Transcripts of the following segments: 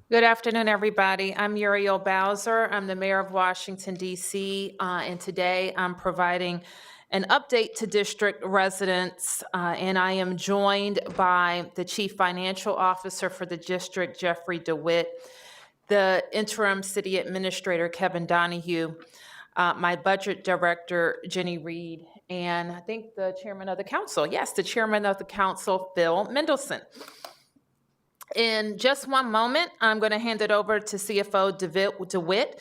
Good afternoon, everybody. I'm Muriel Bowser. I'm the mayor of Washington, D.C., and today I'm providing an update to district residents, and I am joined by the chief financial officer for the district, Jeffrey DeWitt, the interim city administrator, Kevin Donahue, my budget director, Jenny Reed, and I think the chairman of the council. Yes, the chairman of the council, Phil Mendelson. In just one moment, I'm going to hand it over to CFO DeWitt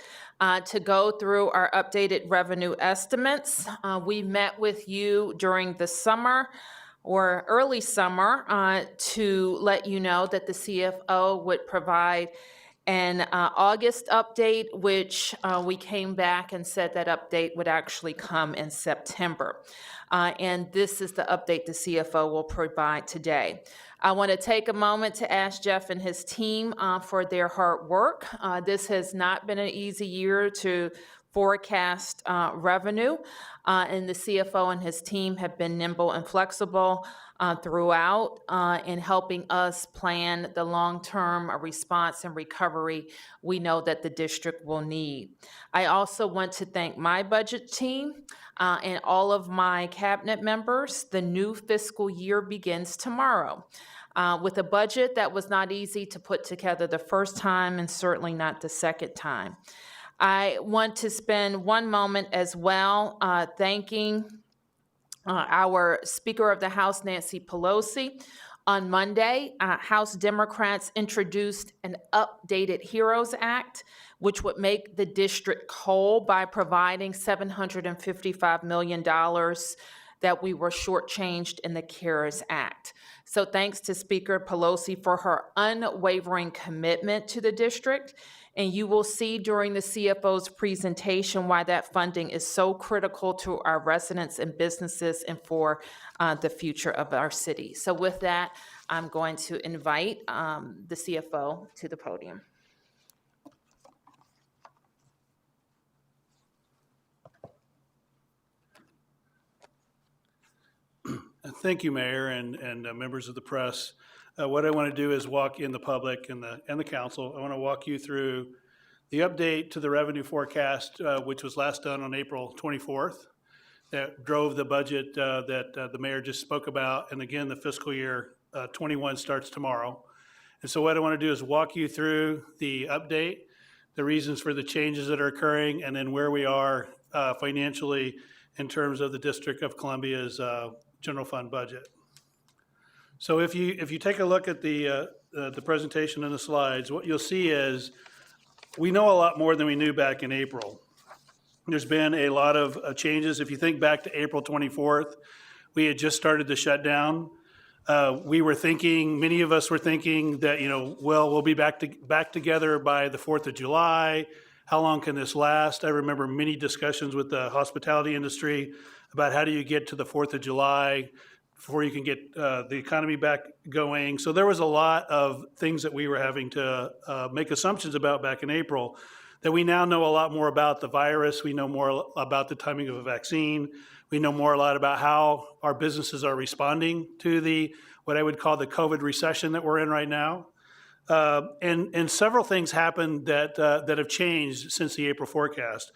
to go through our updated revenue estimates. We met with you during the summer or early summer to let you know that the CFO would provide an August update, which we came back and said that update would actually come in September. And this is the update the CFO will provide today. I want to take a moment to ask Jeff and his team for their hard work. This has not been an easy year to forecast revenue, and the CFO and his team have been nimble and flexible throughout in helping us plan the long-term response and recovery we know that the district will need. I also want to thank my budget team and all of my cabinet members. The new fiscal year begins tomorrow. With a budget that was not easy to put together the first time and certainly not the second time. I want to spend one moment as well thanking our Speaker of the House, Nancy Pelosi. On Monday, House Democrats introduced an updated HEROES Act, which would make the district whole by providing $755 million that we were shortchanged in the CARES Act. So thanks to Speaker Pelosi for her unwavering commitment to the district. And you will see during the CFO's presentation why that funding is so critical to our residents and businesses and for the future of our city. So with that, I'm going to invite the CFO to the podium. Thank you, Mayor and members of the press. What I want to do is walk in the public and the council. I want to walk you through the update to the revenue forecast, which was last done on April 24th, that drove the budget that the mayor just spoke about. And again, the fiscal year 21 starts tomorrow. And so what I want to do is walk you through the update, the reasons for the changes that are occurring, and then where we are financially in terms of the District of Columbia's general fund budget. So if you take a look at the presentation and the slides, what you'll see is we know a lot more than we knew back in April. There's been a lot of changes. If you think back to April 24th, we had just started the shutdown. We were thinking, many of us were thinking that, we'll be back together by the 4th of July. How long can this last? I remember many discussions with the hospitality industry about how do you get to the 4th of July before you can get the economy back going. So there was a lot of things that we were having to make assumptions about back in April that we now know a lot more about the virus. We know more about the timing of a vaccine. We know a lot about how our businesses are responding to what I would call the COVID recession that we're in right now. And several things happened that have changed since the April forecast.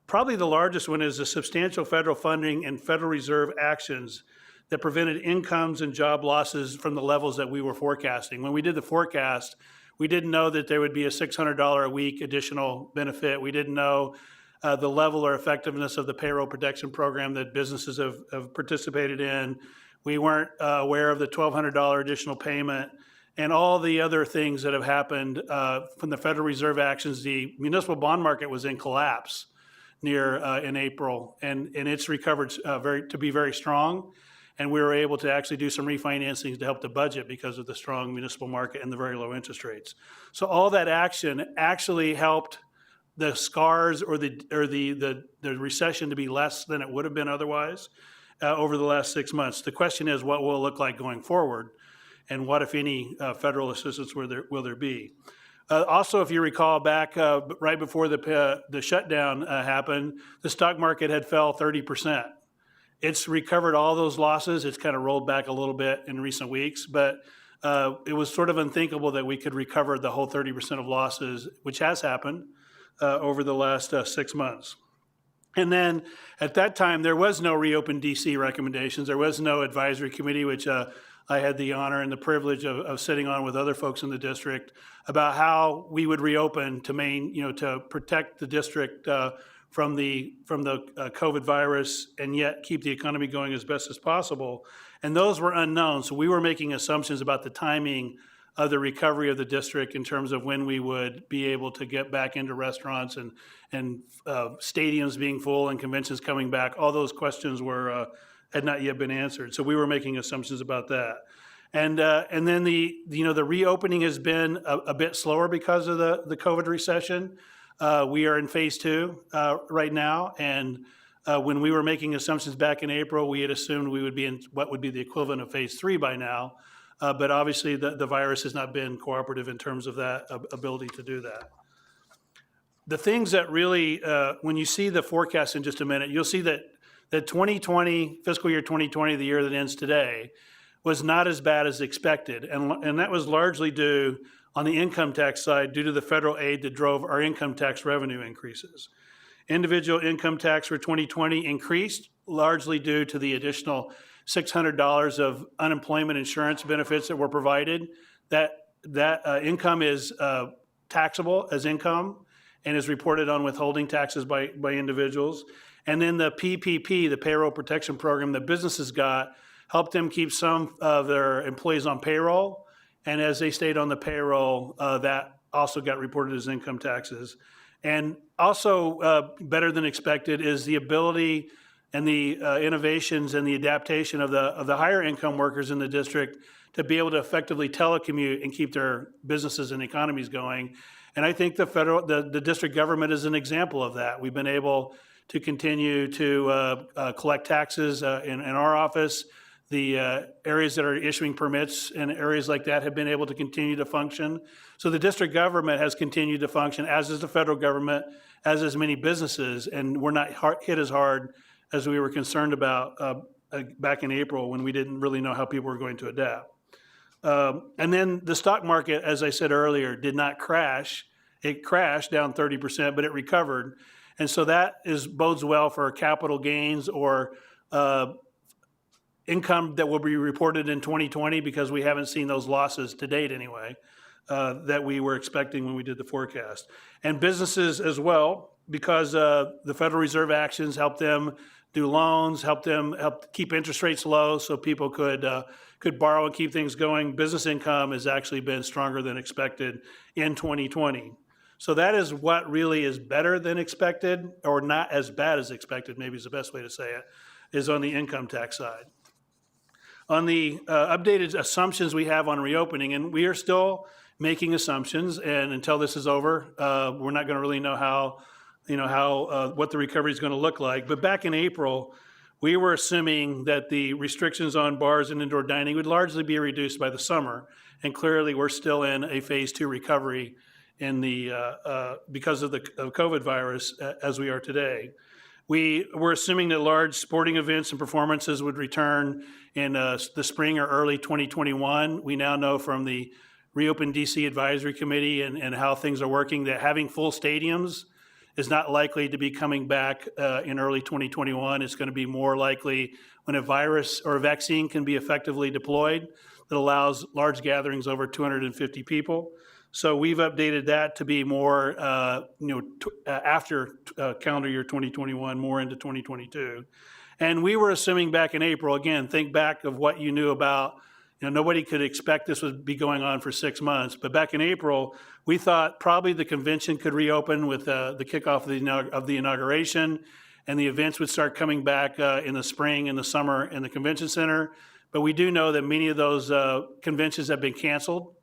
Probably the largest one is the substantial federal funding and Federal Reserve actions that prevented incomes and job losses from the levels that we were forecasting. When we did the forecast, we didn't know that there would be a $600 a week additional benefit. We didn't know the level or effectiveness of the payroll protection program that businesses have participated in. We weren't aware of the $1,200 additional payment and all the other things that have happened from the Federal Reserve actions. The municipal bond market was in collapse in April, and it's recovered to be very strong. And we were able to actually do some refinancing to help the budget because of the strong municipal market and the very low interest rates. So all that action actually helped the scars or the recession to be less than it would have been otherwise over the last 6 months. The question is, what will it look like going forward, and what, if any, federal assistance will there be? Also, if you recall back right before the shutdown happened, the stock market had fell 30%. It's recovered all those losses. It's kind of rolled back a little bit in recent weeks, but it was sort of unthinkable that we could recover the whole 30% of losses, which has happened over the last 6 months. And then at that time, there was no reopen DC recommendations. There was no advisory committee, which I had the honor and the privilege of sitting on with other folks in the district about how we would reopen to protect the district from the COVID virus and yet keep the economy going as best as possible. And those were unknown. So we were making assumptions about the timing of the recovery of the district in terms of when we would be able to get back into restaurants and stadiums being full and conventions coming back. All those questions had not yet been answered. So we were making assumptions about that. And then the reopening has been a bit slower because of the COVID recession. We are in phase 2 right now, and when we were making assumptions back in April, we had assumed we would be in what would be the equivalent of phase 3 by now. But obviously, the virus has not been cooperative in terms of that ability to do that. The things that really, when you see the forecast in just a minute, you'll see that 2020, fiscal year 2020, the year that ends today, was not as bad as expected. And that was largely due, on the income tax side, due to the federal aid that drove our income tax revenue increases. Individual income tax for 2020 increased, largely due to the additional $600 of unemployment insurance benefits that were provided. That income is taxable as income and is reported on withholding taxes by individuals. And then the PPP, the Payroll Protection Program that businesses got, helped them keep some of their employees on payroll. And as they stayed on the payroll, that also got reported as income taxes. And also better than expected is the ability and the innovations and the adaptation of the higher income workers in the district to be able to effectively telecommute and keep their businesses and economies going. And I think the district government is an example of that. We've been able to continue to collect taxes in our office. The areas that are issuing permits and areas like that have been able to continue to function. So the district government has continued to function, as is the federal government, as is many businesses, and we're not hit as hard as we were concerned about back in April when we didn't really know how people were going to adapt. And then the stock market, as I said earlier, did not crash. It crashed down 30%, but it recovered. And so that bodes well for capital gains or income that will be reported in 2020, because we haven't seen those losses to date anyway, that we were expecting when we did the forecast. And businesses as well, because the Federal Reserve actions helped them do loans, help keep interest rates low so people could borrow and keep things going. Business income has actually been stronger than expected in 2020. So that is what really is better than expected, or not as bad as expected, maybe is the best way to say it, is on the income tax side. On the updated assumptions we have on reopening, and we are still making assumptions, and until this is over, we're not going to really know what the recovery is going to look like. But back in April, we were assuming that the restrictions on bars and indoor dining would largely be reduced by the summer, and clearly we're still in a phase 2 recovery because of the COVID virus as we are today. We were assuming that large sporting events and performances would return in the spring or early 2021. We now know from the Reopen DC Advisory Committee and how things are working that having full stadiums is not likely to be coming back in early 2021. It's going to be more likely when a virus or a vaccine can be effectively deployed that allows large gatherings over 250 people. So we've updated that to be more, after calendar year 2021, more into 2022. And we were assuming back in April, again, think back of what you knew about, nobody could expect this would be going on for 6 months. But back in April, we thought probably the convention could reopen with the kickoff of the inauguration, and the events would start coming back in the spring and the summer in the convention center. But we do know that many of those conventions have been canceled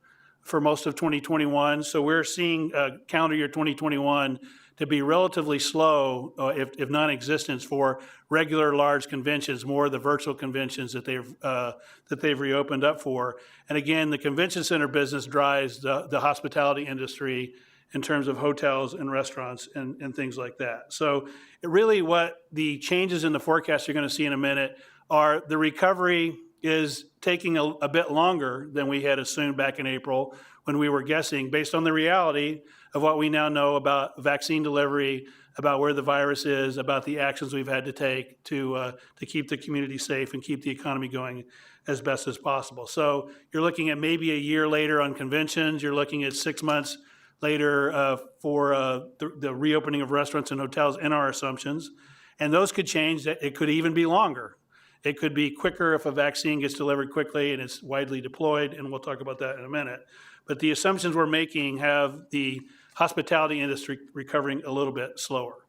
for most of 2021. So we're seeing calendar year 2021 to be relatively slow, if non-existent, for regular large conventions, more of the virtual conventions that they've reopened up for. And again, the convention center business drives the hospitality industry in terms of hotels and restaurants and things like that. So really what the changes in the forecast you're going to see in a minute are the recovery is taking a bit longer than we had assumed back in April when we were guessing, based on the reality of what we now know about vaccine delivery, about where the virus is, about the actions we've had to take to keep the community safe and keep the economy going as best as possible. So you're looking at maybe a year later on conventions. You're looking at 6 months later for the reopening of restaurants and hotels in our assumptions. And those could change. It could even be longer. It could be quicker if a vaccine gets delivered quickly and it's widely deployed, and we'll talk about that in a minute. But the assumptions we're making have the hospitality industry recovering a little bit slower.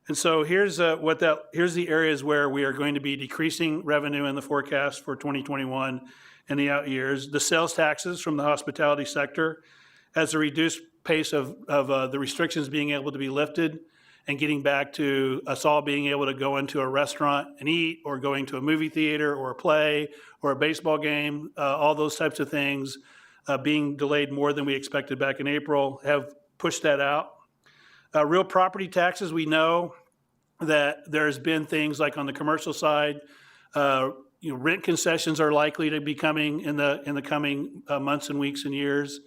And so here's the areas where we are going to be decreasing revenue in the forecast for 2021 and the out years. The sales taxes from the hospitality sector, as a reduced pace of the restrictions being able to be lifted and getting back to us all being able to go into a restaurant and eat, or going to a movie theater or a play or a baseball game, all those types of things being delayed more than we expected back in April, have pushed that out. Real property taxes, we know that there's been things like on the commercial side, rent concessions are likely to be coming in the coming months and weeks and years.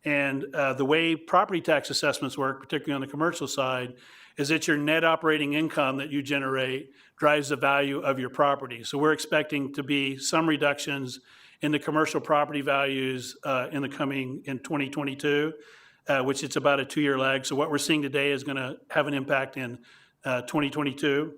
And the way property tax assessments work, particularly on the commercial side, is that your net operating income that you generate drives the value of your property. So we're expecting to be some reductions in the commercial property values in 2022, which it's about a 2-year lag. So what we're seeing today is going to have an impact in 2022.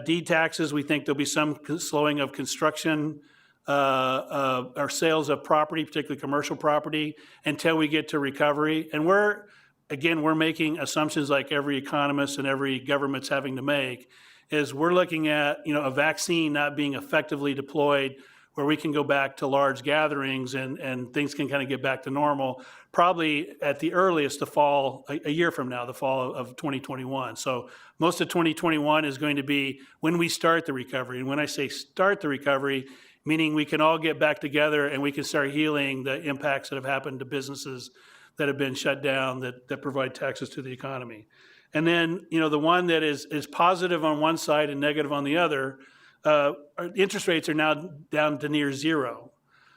Deed taxes, we think there'll be some slowing of construction or sales of property, particularly commercial property, until we get to recovery. And we're making assumptions like every economist and every government's having to make, is we're looking at, a vaccine not being effectively deployed where we can go back to large gatherings and things can kind of get back to normal, probably at the earliest the fall, a year from now, the fall of 2021. So most of 2021 is going to be when we start the recovery. And when I say start the recovery, meaning we can all get back together and we can start healing the impacts that have happened to businesses that have been shut down that provide taxes to the economy. And then, the one that is positive on one side and negative on the other, our interest rates are now down to near zero.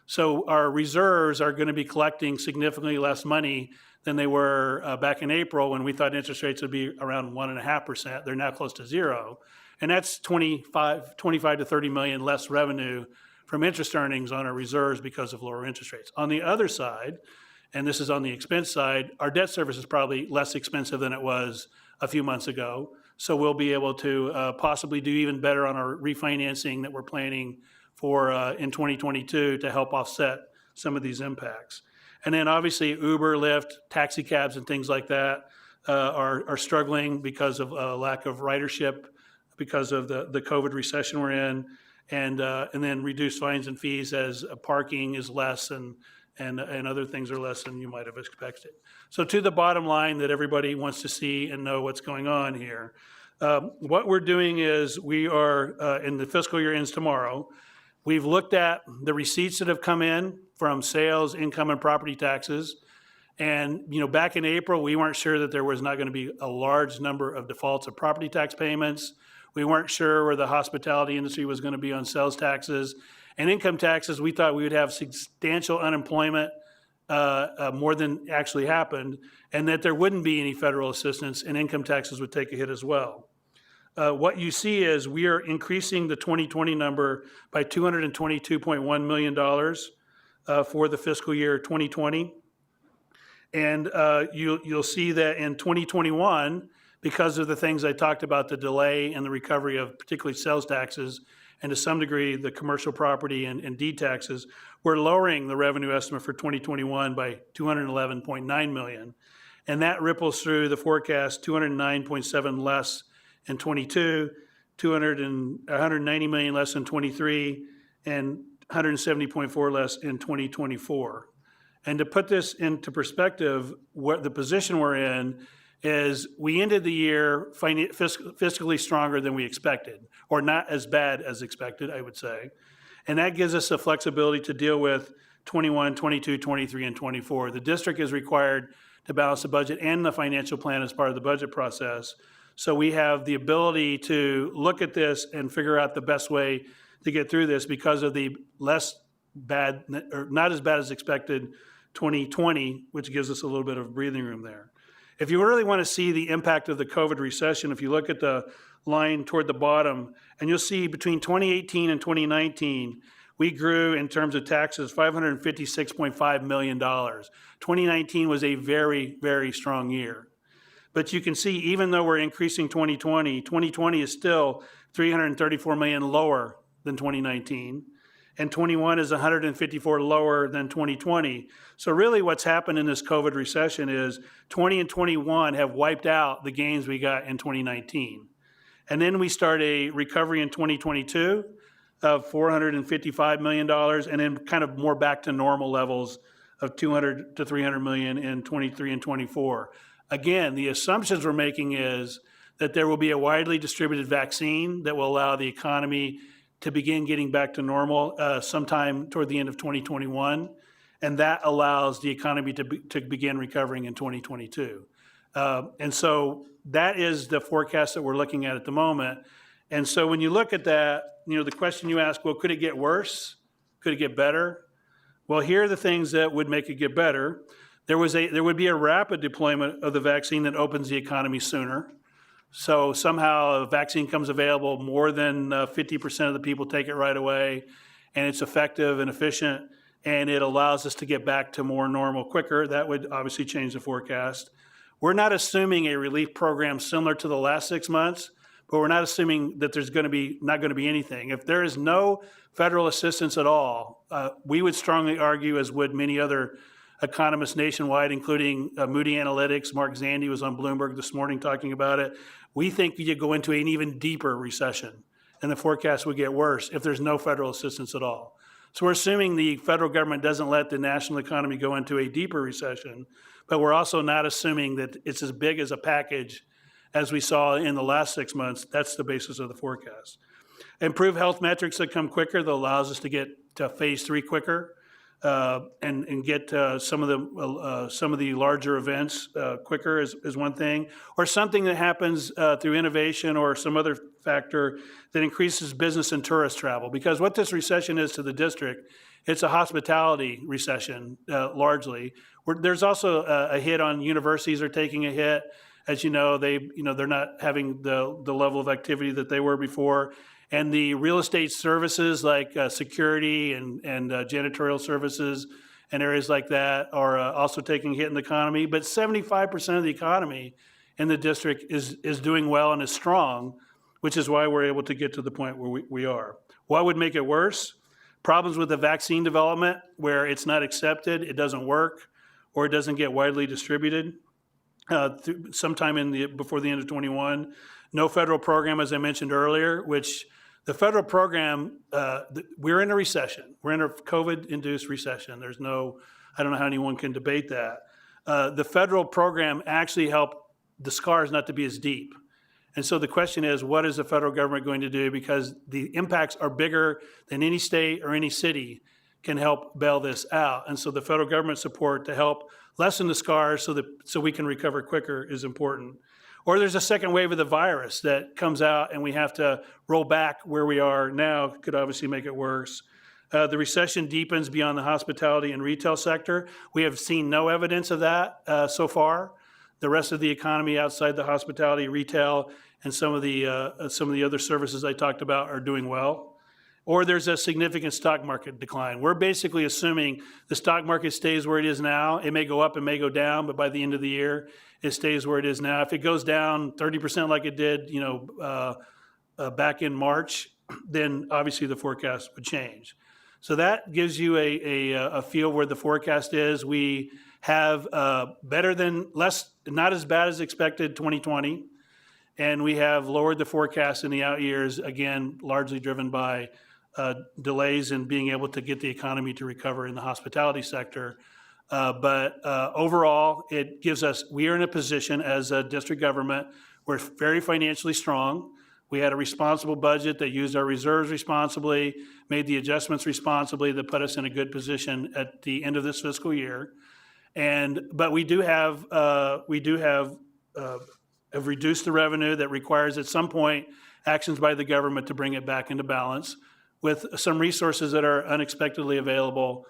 So our reserves are going to be collecting significantly less money than they were back in April when we thought interest rates would be around 1.5%. They're now close to zero. And that's 25 to 30 million less revenue from interest earnings on our reserves because of lower interest rates. On the other side, and this is on the expense side, our debt service is probably less expensive than it was a few months ago. So we'll be able to possibly do even better on our refinancing that we're planning for in 2022 to help offset some of these impacts. And then obviously Uber, Lyft, taxi cabs and things like that are struggling because of lack of ridership, because of the COVID recession we're in, and then reduced fines and fees as parking is less and other things are less than you might have expected. So to the bottom line that everybody wants to see and know what's going on here, what we're doing is we are, in the fiscal year ends tomorrow, we've looked at the receipts that have come in from sales, income, and property taxes. And, back in April, we weren't sure that there was not going to be a large number of defaults of property tax payments. We weren't sure where the hospitality industry was going to be on sales taxes. And income taxes, we thought we would have substantial unemployment, more than actually happened, and that there wouldn't be any federal assistance and income taxes would take a hit as well. What you see is we are increasing the 2020 number by $222.1 million for the fiscal year 2020. And you'll see that in 2021, because of the things I talked about, the delay and the recovery of particularly sales taxes, and to some degree the commercial property and deed taxes, we're lowering the revenue estimate for 2021 by $211.9 million. And that ripples through the forecast, 209.7 less in 22, 190 million less in 23, and 170.4 less in 2024. And to put this into perspective, what the position we're in is we ended the year fiscally stronger than we expected, or not as bad as expected, I would say. And that gives us the flexibility to deal with 21, 22, 23, and 24. The district is required to balance the budget and the financial plan as part of the budget process. So we have the ability to look at this and figure out the best way to get through this because of the less bad, or not as bad as expected 2020, which gives us a little bit of breathing room there. If you really want to see the impact of the COVID recession, if you look at the line toward the bottom, and you'll see between 2018 and 2019, we grew in terms of taxes $556.5 million. 2019 was a very, very strong year. But you can see, even though we're increasing 2020 is still $334 million lower than 2019. And 21 is 154 lower than 2020. So really what's happened in this COVID recession is 20 and 21 have wiped out the gains we got in 2019. And then we start a recovery in 2022 of $455 million, and then kind of more back to normal levels of 200 to 300 million in 23 and 24. Again, the assumptions we're making is that there will be a widely distributed vaccine that will allow the economy to begin getting back to normal sometime toward the end of 2021, and that allows the economy to begin recovering in 2022. And so that is the forecast that we're looking at the moment. And so when you look at that, the question you ask, well, could it get worse? Could it get better? Well, here are the things that would make it get better. There would be a rapid deployment of the vaccine that opens the economy sooner. So somehow a vaccine comes available, more than 50% of the people take it right away, and it's effective and efficient, and it allows us to get back to more normal quicker. That would obviously change the forecast. We're not assuming a relief program similar to the last 6 months, but we're not assuming that there's not going to be anything. If there is no federal assistance at all, we would strongly argue, as would many other economists nationwide, including Moody Analytics. Mark Zandi was on Bloomberg this morning talking about it. We think you go into an even deeper recession, and the forecast would get worse if there's no federal assistance at all. So we're assuming the federal government doesn't let the national economy go into a deeper recession, but we're also not assuming that it's as big as a package as we saw in the last 6 months. That's the basis of the forecast. Improve health metrics that come quicker, that allows us to get to phase 3 quicker. And get some of the larger events quicker is one thing, or something that happens through innovation or some other factor that increases business and tourist travel. Because what this recession is to the district, it's a hospitality recession largely. There's also a hit on universities are taking a hit. As you know, they're not having the level of activity that they were before. And the real estate services like security and janitorial services and areas like that are also taking a hit in the economy. But 75% of the economy in the district is doing well and is strong, which is why we're able to get to the point where we are. What would make it worse? Problems with the vaccine development, where it's not accepted, it doesn't work, or it doesn't get widely distributed sometime before the end of 21. No federal program, as I mentioned earlier, which the federal program, we're in a recession. We're in a COVID-induced recession. I don't know how anyone can debate that. The federal program actually helped the scars not to be as deep. And so the question is, what is the federal government going to do? Because the impacts are bigger than any state or any city can help bail this out. And so the federal government support to help lessen the scars so we can recover quicker is important. Or there's a second wave of the virus that comes out and we have to roll back where we are now, could obviously make it worse. The recession deepens beyond the hospitality and retail sector. We have seen no evidence of that so far. The rest of the economy outside the hospitality, retail, and some of the other services I talked about are doing well. Or there's a significant stock market decline. We're basically assuming the stock market stays where it is now. It may go up, it may go down, but by the end of the year, it stays where it is now. If it goes down 30% like it did, back in March, then obviously the forecast would change. So that gives you a feel where the forecast is. We have not as bad as expected 2020, and we have lowered the forecast in the out years, again, largely driven by delays in being able to get the economy to recover in the hospitality sector. But overall, it gives us, we are in a position as a district government, we're very financially strong. We had a responsible budget that used our reserves responsibly, made the adjustments responsibly that put us in a good position at the end of this fiscal year. But we have reduced the revenue that requires at some point actions by the government to bring it back into balance. with some resources that are unexpectedly available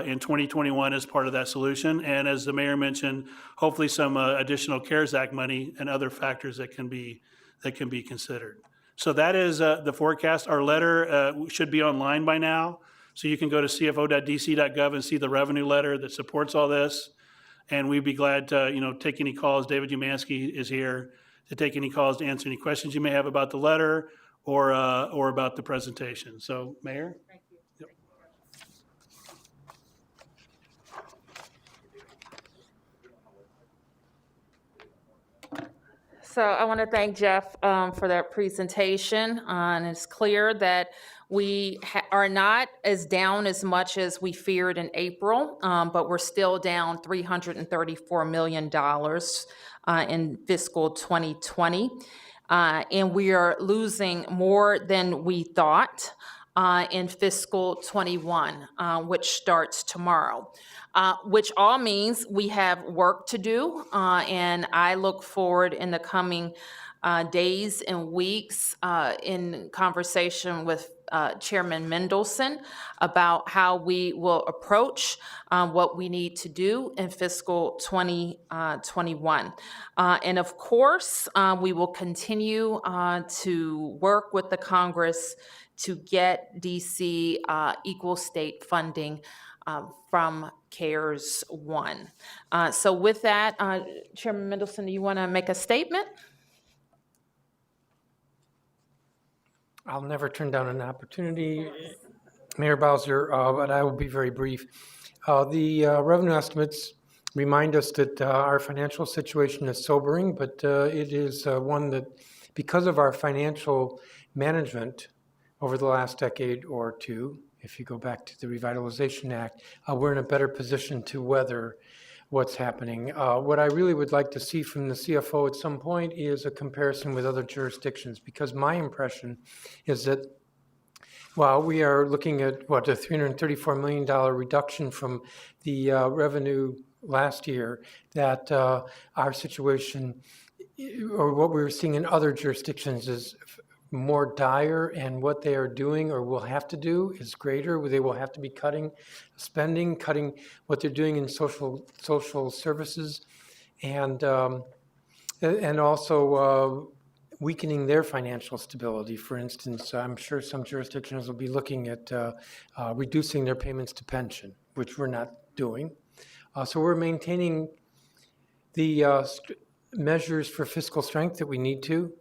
in 2021 as part of that solution. And as the mayor mentioned, hopefully some additional CARES Act money and other factors that can be considered. So that is the forecast. Our letter should be online by now. So you can go to CFO.dc.gov and see the revenue letter that supports all this. And we'd be glad to, take any calls. David Umansky is here to take any calls, to answer any questions you may have about the letter or about the presentation. So, Mayor? Thank you. Yep. So I want to thank Jeff for that presentation. And it's clear that we are not as down as much as we feared in April, but we're still down $334 million in fiscal 2020. And we are losing more than we thought in fiscal 21, which starts tomorrow. Which all means we have work to do, and I look forward in the coming days and weeks in conversation with Chairman Mendelson about how we will approach what we need to do in fiscal 2021. And of course, we will continue to work with the Congress to get DC equal state funding from CARES 1. So with that, Chairman Mendelson, do you want to make a statement? I'll never turn down an opportunity, Mayor Bowser, but I will be very brief. The revenue estimates remind us that our financial situation is sobering, but it is one that, because of our financial management over the last decade or two, if you go back to the Revitalization Act, we're in a better position to weather what's happening. What I really would like to see from the CFO at some point is a comparison with other jurisdictions, because my impression is that while we are looking at, a $334 million reduction from the revenue last year, that our situation, or what we were seeing in other jurisdictions, is more dire, and what they are doing or will have to do is greater. They will have to be cutting spending, cutting what they're doing in social services, and also weakening their financial stability. For instance, I'm sure some jurisdictions will be looking at reducing their payments to pension, which we're not doing. So we're maintaining the measures for fiscal strength that we need to,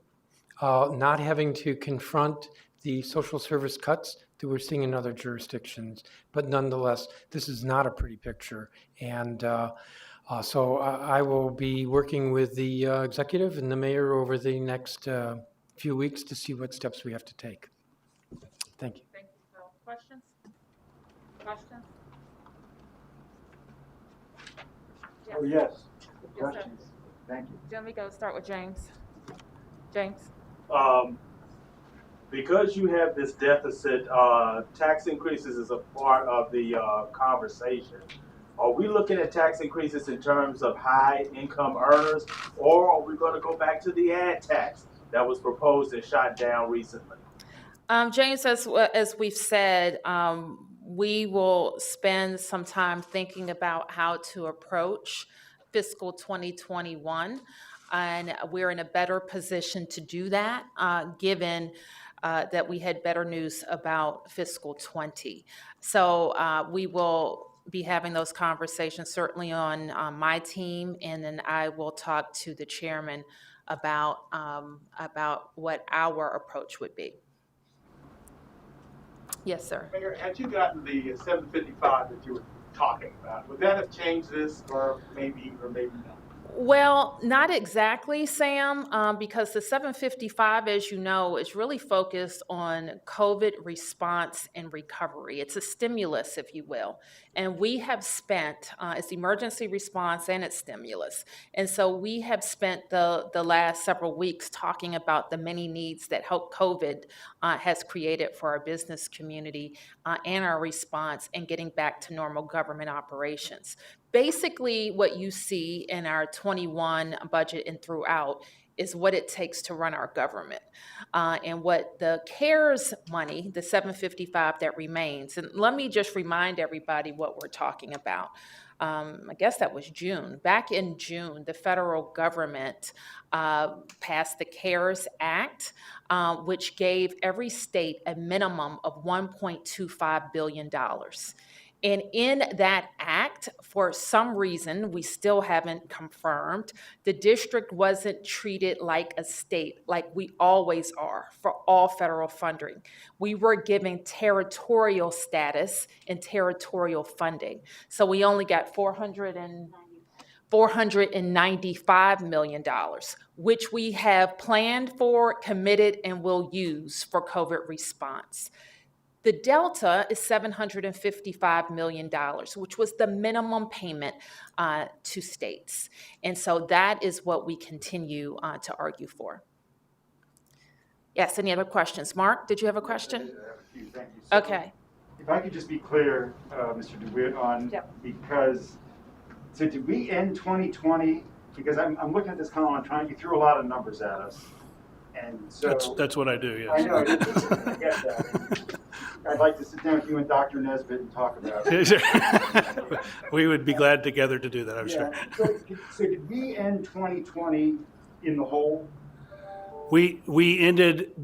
not having to confront the social service cuts that we're seeing in other jurisdictions. But nonetheless, this is not a pretty picture. And so I will be working with the executive and the mayor over the next few weeks to see what steps we have to take. Thank you. Thank you, Phil. Questions? Questions? Oh, yes. Yes, sir. Questions? Thank you. Let me go start with James. James? Because you have this deficit, tax increases is a part of the conversation. Are we looking at tax increases in terms of high income earners, or are we going to go back to the ad tax that was proposed and shot down recently? James, as we've said, we will spend some time thinking about how to approach fiscal 2021, and we're in a better position to do that, given that we had better news about fiscal 20. So we will be having those conversations certainly on my team, and then I will talk to the chairman about what our approach would be. Yes, sir. Mayor, had you gotten the 755 that you were talking about, would that have changed this, or maybe not? Well, not exactly, Sam, because the 755, as you know, is really focused on COVID response and recovery. It's a stimulus, if you will. And we have spent, it's emergency response and it's stimulus. And so we have spent the last several weeks talking about the many needs that COVID has created for our business community and our response and getting back to normal government operations. Basically, what you see in our 21 budget and throughout is what it takes to run our government. And what the CARES money, the 755 that remains, and let me just remind everybody what we're talking about. I guess that was June. Back in June, the federal government passed the CARES Act, which gave every state a minimum of $1.25 billion. And in that act, for some reason, we still haven't confirmed, the district wasn't treated like a state, like we always are for all federal funding. We were given territorial status and territorial funding. So we only got $495 million, which we have planned for, committed, and will use for COVID response. The delta is $755 million, which was the minimum payment to states. And so that is what we continue to argue for. Yes, any other questions? Mark, did you have a question? I have a few, thank you. So Okay. if I could just be clear, Mr. DeWitt, on, because, so did we end 2020? Because I'm looking at this column, you threw a lot of numbers at us. And so. That's what I do, I yes. know, I get that. I'd like to sit down with you and Dr. Nesbitt and talk about it. We would be glad together to do that, I'm sure. So did we end 2020 in the hole? We ended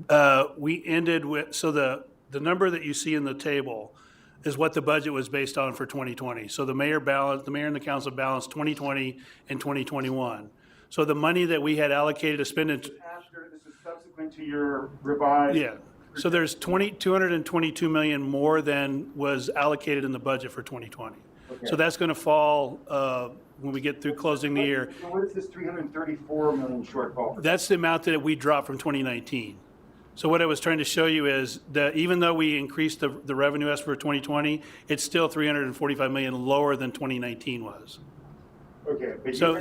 with, so the number that you see in the table is what the budget was based on for 2020. So the mayor and the council balanced 2020 and 2021. So the money that we had allocated to spend in. This is subsequent to your revised. Yeah. So there's 222 million more than was allocated in the budget for 2020. Okay. So that's going to fall when we get through closing the year. So what is this 334 million shortfall? That's the amount that we dropped from 2019. So what I was trying to show you is that even though we increased the revenue estimate for 2020, it's still 345 million lower than 2019 was. Okay, but So-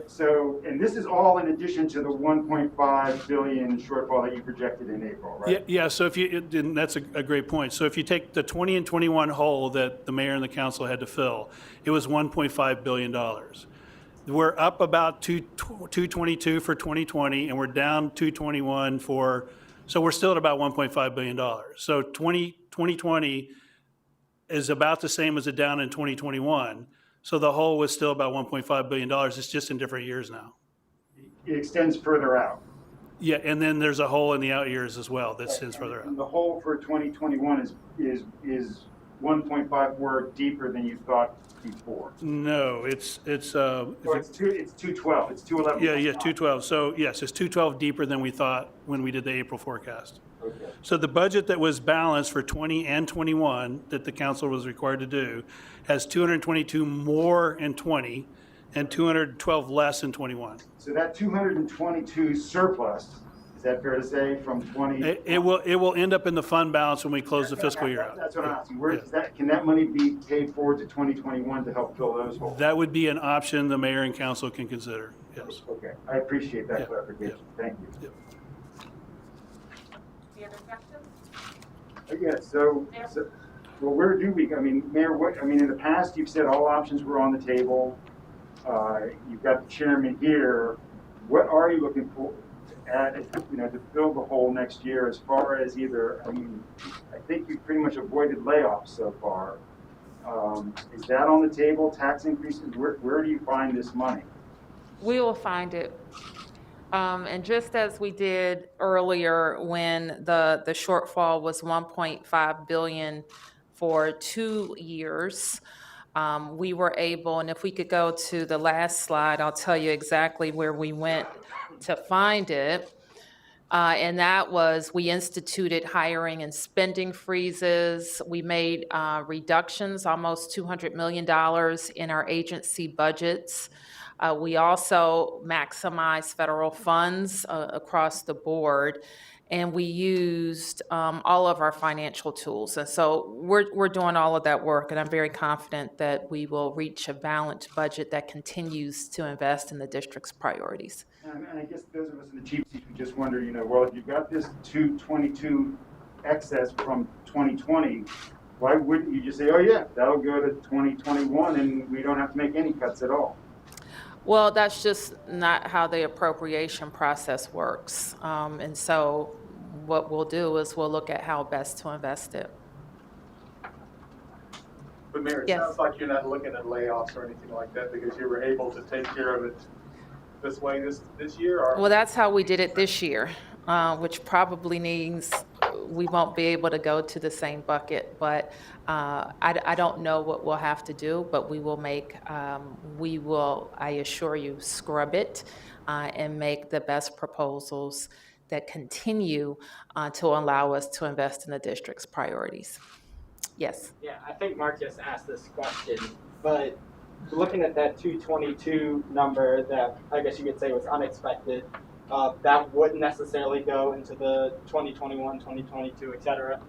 so, and this is all in addition to the 1.5 billion shortfall that you projected in April, right? Yeah. So and that's a great point. So if you take the 20 and 21 hole that the mayor and the council had to fill, it was $1.5 billion. We're up about 222 for 2020, and we're down 221 so we're still at about $1.5 billion. So 2020 is about the same as it down in 2021. So the hole was still about $1.5 billion. It's just in different years now. It extends further out. Yeah, and then there's a hole in the out years as well that extends further out. And the hole for 2021 is 1.54 deeper than you thought before. No, it's So it's 212. It's 211. yeah, 212. So yes, it's 212 deeper than we thought when we did the April forecast. Okay. So the budget that was balanced for 20 and 21 that the council was required to do has 222 more in 20 and 212 less in 21. So that 222 surplus, is that fair to say, from 20? It will end up in the fund balance when we close the fiscal year out. That's what I'm asking. Where is that? Can that money be paid forward to 2021 to help fill those holes? That would be an option the mayor and council can consider. Yes. Okay, I appreciate that Yeah. clarification. Thank you. Any other questions? Yeah, so, well, where do we, Mayor, in the past, you've said all options were on the table. You've got the chairman here. What are you looking for to add, to fill the hole next year as far as either, I think you've pretty much avoided layoffs so far. Is that on the table, tax increases? Where do you find this money? We will find it. And just as we did earlier when the shortfall was 1.5 billion for 2 years, we were able, and if we could go to the last slide, I'll tell you exactly where we went to find it. And that was, we instituted hiring and spending freezes. We made reductions, almost $200 million in our agency budgets. We also maximized federal funds across the board, and we used all of our financial tools. And so we're doing all of that work, and I'm very confident that we will reach a balanced budget that continues to invest in the district's priorities. And I guess those of us in the cheap seats would just wonder, well, if you've got this 222 excess from 2020, why wouldn't you just say, oh yeah, that'll go to 2021 and we don't have to make any cuts at all? Well, that's just not how the appropriation process works. And so what we'll do is we'll look at how best to invest it. But Mayor, it Yes. sounds like you're not looking at layoffs or anything like that because you were able to take care of it this way this year, or? Well, that's how we did it this year, which probably means we won't be able to go to the same bucket. But I don't know what we'll have to do, but we will, I assure you, scrub it and make the best proposals that continue to allow us to invest in the district's priorities. Yes. Yeah, I think Mark just asked this question, but looking at that 222 number that I guess you could say was unexpected, that wouldn't necessarily go into the 2021, 2022, et cetera.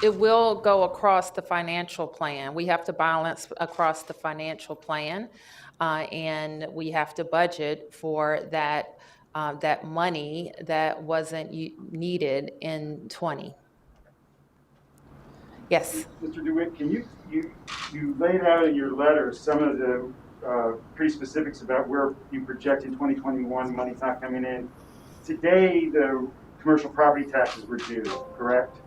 It will go across the financial plan. We have to balance across the financial plan, and we have to budget for that money that wasn't needed in 20. Yes. Mr. DeWitt, can you laid out in your letter some of the pretty specifics about where you project in 2021 money's not coming in. Today, the commercial property taxes were due, correct?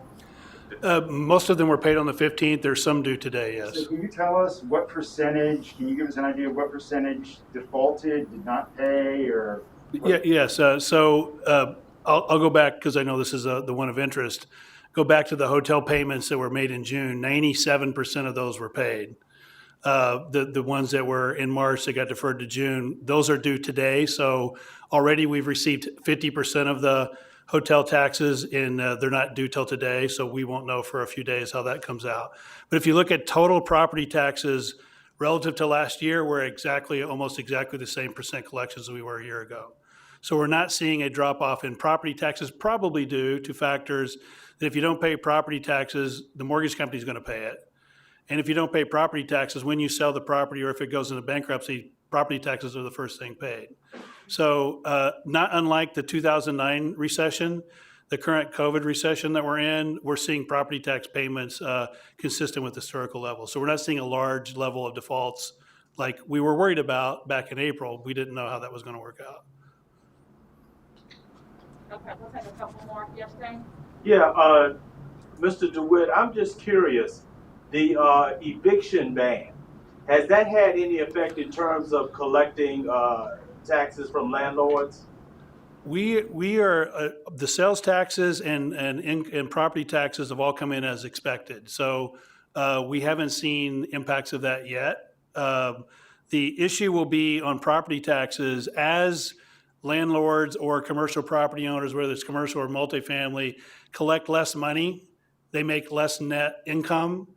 Most of them were paid on the 15th. There's some due today, yes. So can you tell us what percentage, can you give us an idea of what percentage defaulted, did not pay, or? Yes. I'll go back because I know this is the one of interest. Go back to the hotel payments that were made in June. 97% of those were paid. The ones that were in March that got deferred to June, those are due today. So already we've received 50% of the hotel taxes, and they're not due till today. So we won't know for a few days how that comes out. But if you look at total property taxes relative to last year, we're almost exactly the same percent collections as we were a year ago. So we're not seeing a drop off in property taxes, probably due to factors that if you don't pay property taxes, the mortgage company is going to pay it. And if you don't pay property taxes, when you sell the property or if it goes into bankruptcy, property taxes are the first thing paid. So not unlike the 2009 recession, the current COVID recession that we're in, we're seeing property tax payments consistent with historical levels. So we're not seeing a large level of defaults like we were worried about back in April. We didn't know how that was going to work out. Okay, we'll take a couple more. Yes, Jane? Yeah, Mr. DeWitt, I'm just curious, the eviction ban, has that had any effect in terms of collecting taxes from landlords? We are the sales taxes and property taxes have all come in as expected. So we haven't seen impacts of that yet. The issue will be on property taxes as landlords or commercial property owners, whether it's commercial or multifamily, collect less money. They make less net income,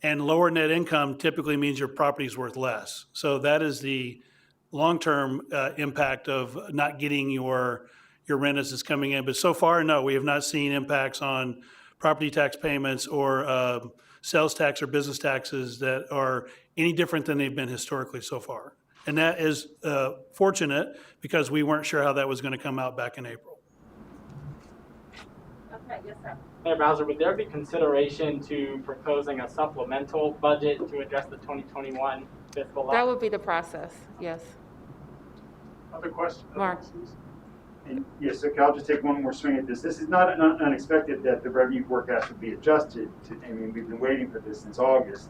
and lower net income typically means your property is worth less. So that is the long-term impact of not getting your rent as it's coming in. But so far, no, we have not seen impacts on property tax payments or sales tax or business taxes that are any different than they've been historically so far. And that is fortunate because we weren't sure how that was going to come out back in April. Okay, yes, sir. Mayor Bowser, would there be consideration to proposing a supplemental budget to address the 2021 fiscal law? That would be the process, yes. Other question? Mark. And yes, okay, I'll just take one more swing at this. This is not unexpected that the revenue forecast would be adjusted. I mean, we've been waiting for this since August.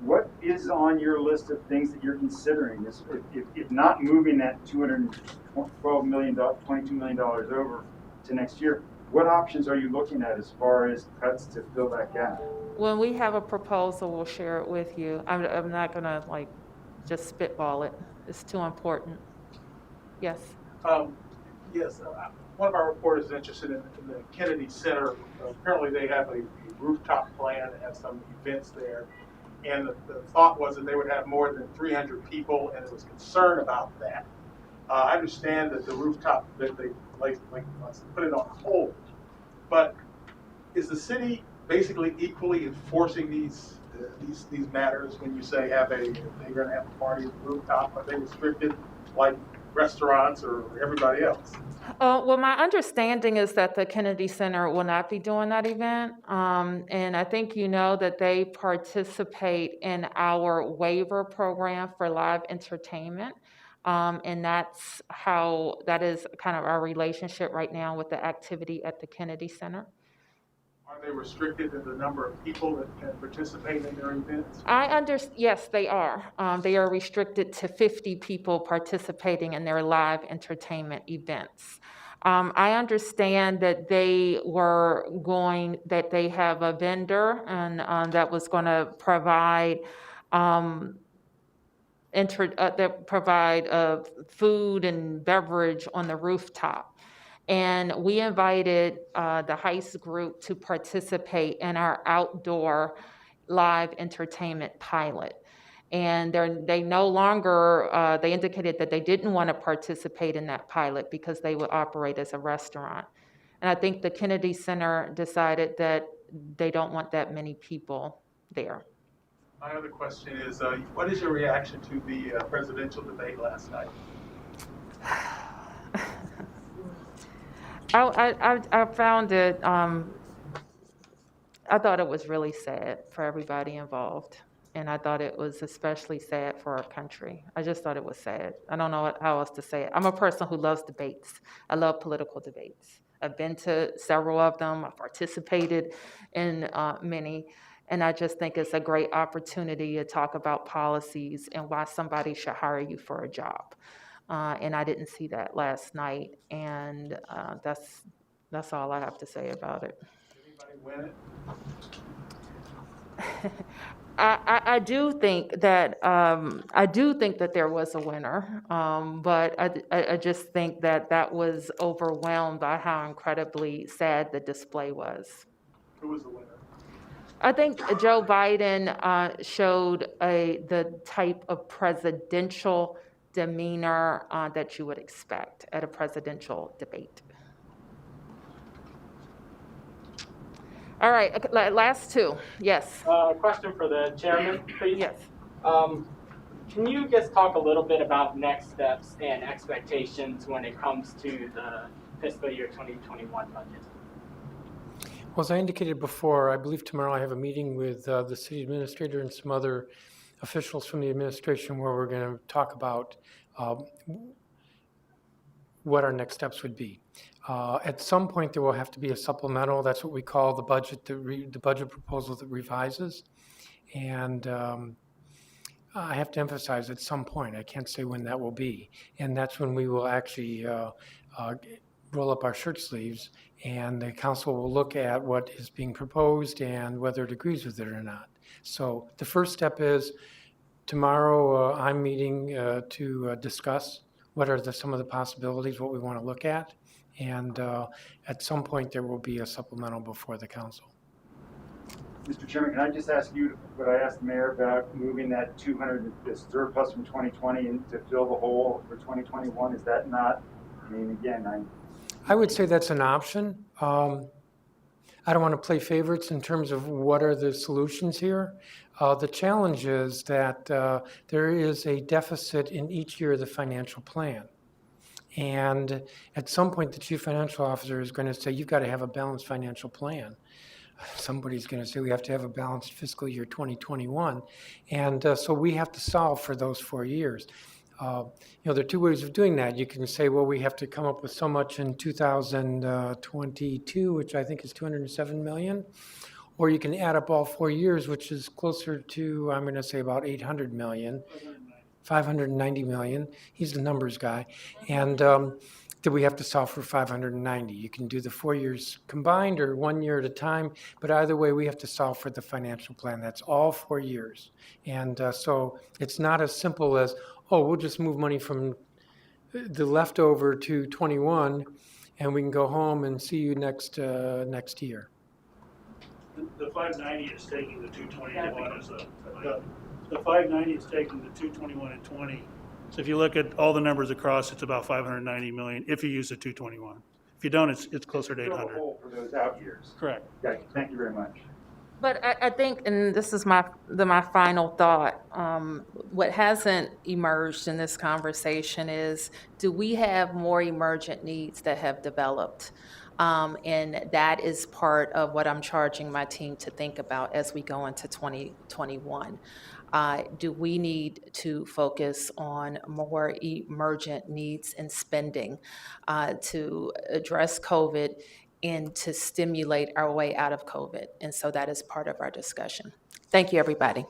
What is on your list of things that you're considering? If not moving that $212 million, $22 million over to next year, what options are you looking at as far as cuts to fill that gap? When we have a proposal, we'll share it with you. I'm not gonna just spitball it. It's too important. Yes. Yes, one of our reporters is interested in the Kennedy Center. Apparently they have a rooftop plan and have some events there. And the thought was that they would have more than 300 people, and it was concern about that. I understand that the rooftop, that they put it on hold. But is the city basically equally enforcing these matters when you say they're going to have a party at the rooftop? Are they restricted like restaurants or everybody else? Well, my understanding is that the Kennedy Center will not be doing that event. And I think you know that they participate in our waiver program for live entertainment. And that is kind of our relationship right now with the activity at the Kennedy Center. Are they restricted in the number of people that can participate in their events? Yes, they are. They are restricted to 50 people participating in their live entertainment events. I understand that they have a vendor and that was going to provide food and beverage on the rooftop. And we invited the Heist group to participate in our outdoor live entertainment pilot. And they no longer, they indicated that they didn't want to participate in that pilot because they would operate as a restaurant. And I think the Kennedy Center decided that they don't want that many people there. My other question is, what is your reaction to the presidential debate last night? I found it, I thought it was really sad for everybody involved. And I thought it was especially sad for our country. I just thought it was sad. I don't know how else to say it. I'm a person who loves debates. I love political debates. I've been to several of them. I've participated in many. And I just think it's a great opportunity to talk about policies and why somebody should hire you for a job. And I didn't see that last night. And that's all I have to say about it. Anybody win it? I do think that there was a winner, but I just think that was overwhelmed by how incredibly sad the display was. Who was the winner? I think Joe Biden showed the type of presidential demeanor that you would expect at a presidential debate. All right, last two. Yes. Question for the chairman, please. Yes. Can you just talk a little bit about next steps and expectations when it comes to the fiscal year 2021 budget? Well, as I indicated before, I believe tomorrow I have a meeting with the city administrator and some other officials from the administration where we're going to talk about what our next steps would be. At some point, there will have to be a supplemental. That's what we call the budget, the budget proposal that revises. And I have to emphasize at some point. I can't say when that will be. And that's when we will actually roll up our shirt sleeves, and the council will look at what is being proposed and whether it agrees with it or not. So the first step is tomorrow I'm meeting to discuss what are some of the possibilities, what we want to look at. And at some point, there will be a supplemental before the council. Mr. Chairman, can I just ask you what I asked the mayor about moving that 200, this surplus from 2020 to fill the hole for 2021? Is that not, I mean, again, I would say that's an option. I don't want to play favorites in terms of what are the solutions here. The challenge is that there is a deficit in each year of the financial plan. And at some point, the chief financial officer is going to say, you've got to have a balanced financial plan. Somebody's going to say we have to have a balanced fiscal year 2021. And so we have to solve for those 4 years. There are two ways of doing that. You can say, well, we have to come up with so much in 2022, which I think is 207 million. Or you can add up all 4 years, which is closer to, I'm going to say about 800 million. 590 million. He's the numbers guy. And that we have to solve for 590. You can do the 4 years combined or 1 year at a time, but either way, we have to solve for the financial plan. That's all 4 years. And so it's not as simple as, oh, we'll just move money from the leftover to 21 and we can go home and see you next year. The 590 is taking the 221 as the 590 is taking the 221 and 20. So if you look at all the numbers across, it's about 590 million if you use the 221. If you don't, it's closer to 800. Fill the hole for those out years. Correct. Thank you very much. But I think, and this is my final thought, what hasn't emerged in this conversation is, do we have more emergent needs that have developed? And that is part of what I'm charging my team to think about as we go into 2021. Do we need to focus on more emergent needs and spending to address COVID and to stimulate our way out of COVID? And so that is part of our discussion. Thank you, everybody.